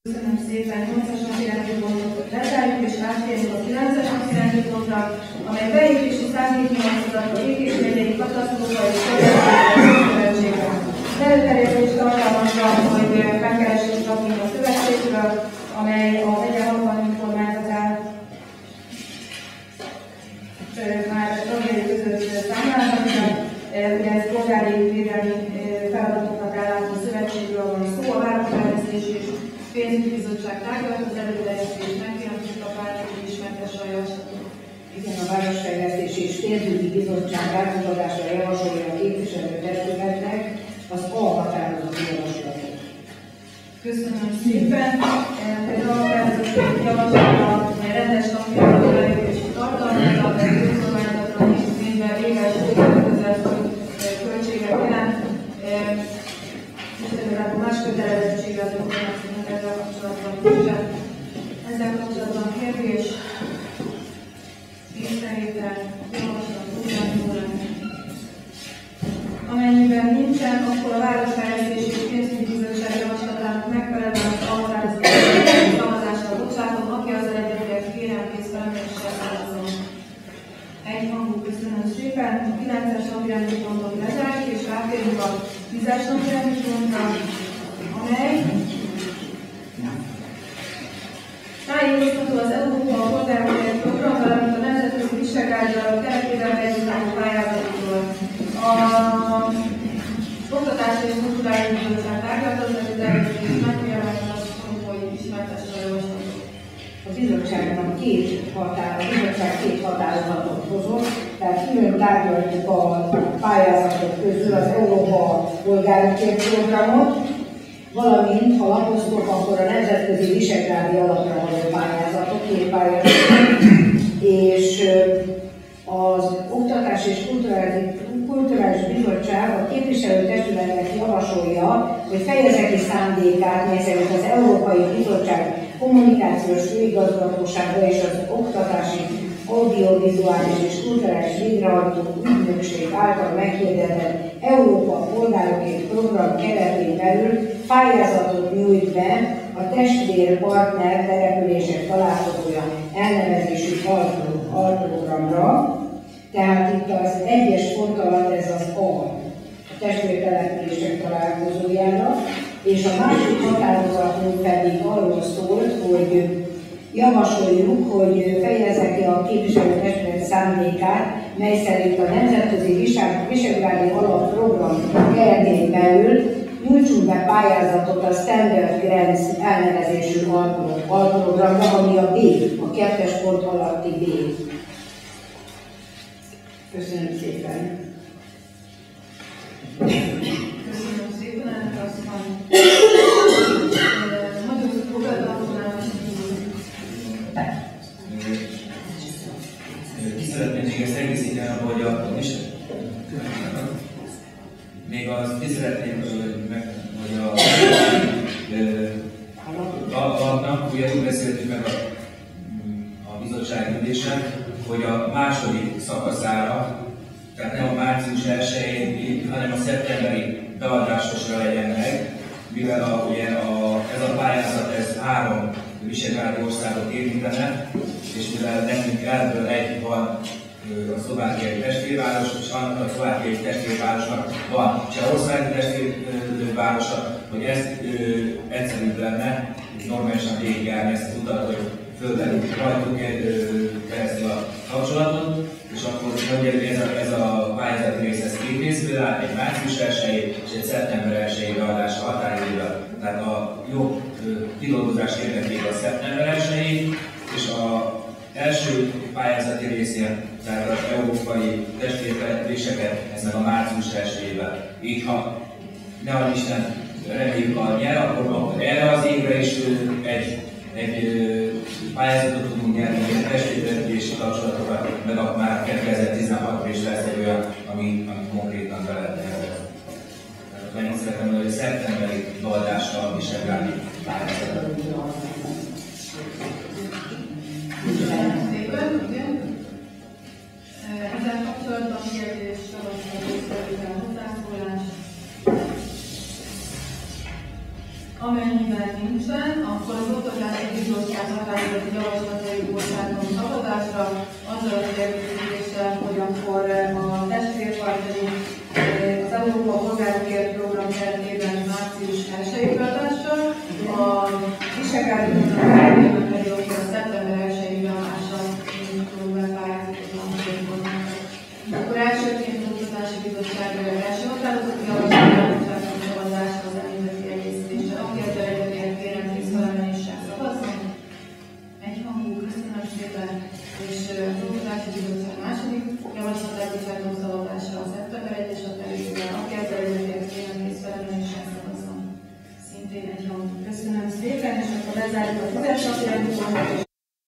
Köszönöm szépen, 8-as napirendi pontot lezárjuk, és áttérünk a 9-es napirendi pontra, amely beépítési szándéknyilatkozat a Békés megyei katasztrófa és közösségi szövetségre. Az előterjesztés tartalmazza, hogy megkeresést kapunk a szövetségről, amely a megye 60 önkormányzatát már tagjai között számlázhatja. Ugye ez polgári védelmi feladatokat ellátó szövetségről van szó, a Városfejlesztés és Pénzügyi Bizottság tárgyalt az előterjesztést, megkérdezik a pártok ismertes a javaslatot. Igen, a Városfejlesztés és Pénzügyi Bizottság elfogadásra javasolja a képviselőtestületnek az A határozati javaslatot. Köszönöm szépen. Ez a határozati javaslat rendes napjára belépési tartalmazza, a önkormányzatra nézve véges költségek jelent. Istenőleg más kötelezettséget fognak ezzel kapcsolatban. Ezzel kapcsolatban kérdés, észrevétel, javaslat, ugyanúgy. Amennyiben nincsen, akkor a Városfejlesztés és Pénzügyi Bizottság javaslatának megfelelően az alkalmazási szavazásra bocsátom, aki azzal egyetért, kérem kész felemeléssel szavazzon. Egyhangú, köszönöm szépen. A 9-es napirendi pontot lezárjuk, és rátérünk a 10-es napirendi pontra, amely tájékoztató az Európa Polgármester Program, valamint a Nemzetközi Visegrádi Alap keretében bejutó pályázatokról. Az Oktatási és Kulturális Bizottság tárgyalta az előterjesztést, megkérdezik azt, hogy ismertesse a javaslatot. A bizottság két határozatot hozott, tehát külön tárgyaljuk a pályázatok közül az Európa Polgármester Programot, valamint, ha lapoztok, akkor a Nemzetközi Visegrádi Alapra való pályázatok, két pályázatok, és az Oktatási és Kulturális Bizottság a képviselőtestületnek javasolja, hogy fejezze ki szándékát, mely szerint az Európai Bizottság kommunikációs főigazgatósága és az Oktatási, Audiovizuális és Kulturális Végrehajtó Ügynökség által meghirdetett Európa Polgárokért Program keretén belül pályázatot nyújt be a Testvér Partner Települések Találkozója elnevezésű alprogramra. Tehát itt az egyes pont alatt ez az a testvértelepülések találkozójára, és a másik határozatunk pedig arról szólt, hogy javasoljuk, hogy fejezze ki a képviselőtestület szándékát, mely szerint a Nemzetközi Visegrádi Alap program keretén belül nyújtsunk be pályázatot a Standard Grants elnevezésű alprogramra, ami a B, a 2-es pont alatti B. Köszönöm szépen. Köszönöm szépen, ennek aztán nagyon fogadalmazás. Ki szeretném még ezt egészíteni, hogy még azt ki szeretném, hogy a ugye úgy beszéltük meg a bizottság ülésen, hogy a második szakaszára, tehát nem a március 1-én, hanem a szeptemberi beadásosra legyen meg, mivel ez a pályázat ez 3 visegrádi országot érintene, és mivel nekünk ebből egy van a szlovákiai testvérváros, és a szlovákiai testvérvárosnak van Csehországi testvérvárosa, hogy ez egyszerűbb lenne normálisan végigjárni ezt az utat, hogy fölvenni rajtunk keresztül a kapcsolatot, és akkor ez a pályázati rész ez 2 részből áll, egy március 1 és egy szeptember 1 beadása határidővel. Tehát a jobb kidolgozás érdekében a szeptember 1, és az első pályázati részén, tehát az európai testvértelepüléseket, ez meg a március 1-ével. Így ha ne adj Isten reméljük a nyer, akkor erre az évre is egy pályázatot tudunk nyerni, egy testvértelepülési kapcsolatokat, meg már 2016-ban is lesz egy olyan, ami konkrétan be lehet tervezni. Nagyon szeretem mondani, hogy szeptemberi beadása a visegrádi pályázatot. Köszönöm szépen, igen. Ezzel kapcsolatban kérdés, javaslat, hozzászólás. Amennyiben nincsen, akkor önkormányzati javaslatait bocsátom szavazásra, azzal a kérdéssel, hogy akkor a testvérparti az Európa Polgárokért Program keretében március 1-i kiadással, a Visegrádi Program pedig akkor a szeptember 1-i kiadással tudunk bepályázni. Akkor elsőként az Oktatási Bizottság első határozati javaslatát bocsátom szavazásra az eredeti egészítéssel. Aki ezzel egyetért, kérem, tíz felemeléssel szavazzon. Egyhangú, köszönöm szépen, és az Oktatási Bizottság második javaslatát bocsátom szavazásra a szeptember 1-es határidőben. Aki ezzel egyetért, kérem, tíz felemeléssel szavazzon. Szintén egyhangú, köszönöm szépen, és akkor lezárjuk a 10-es napirendi pontot, és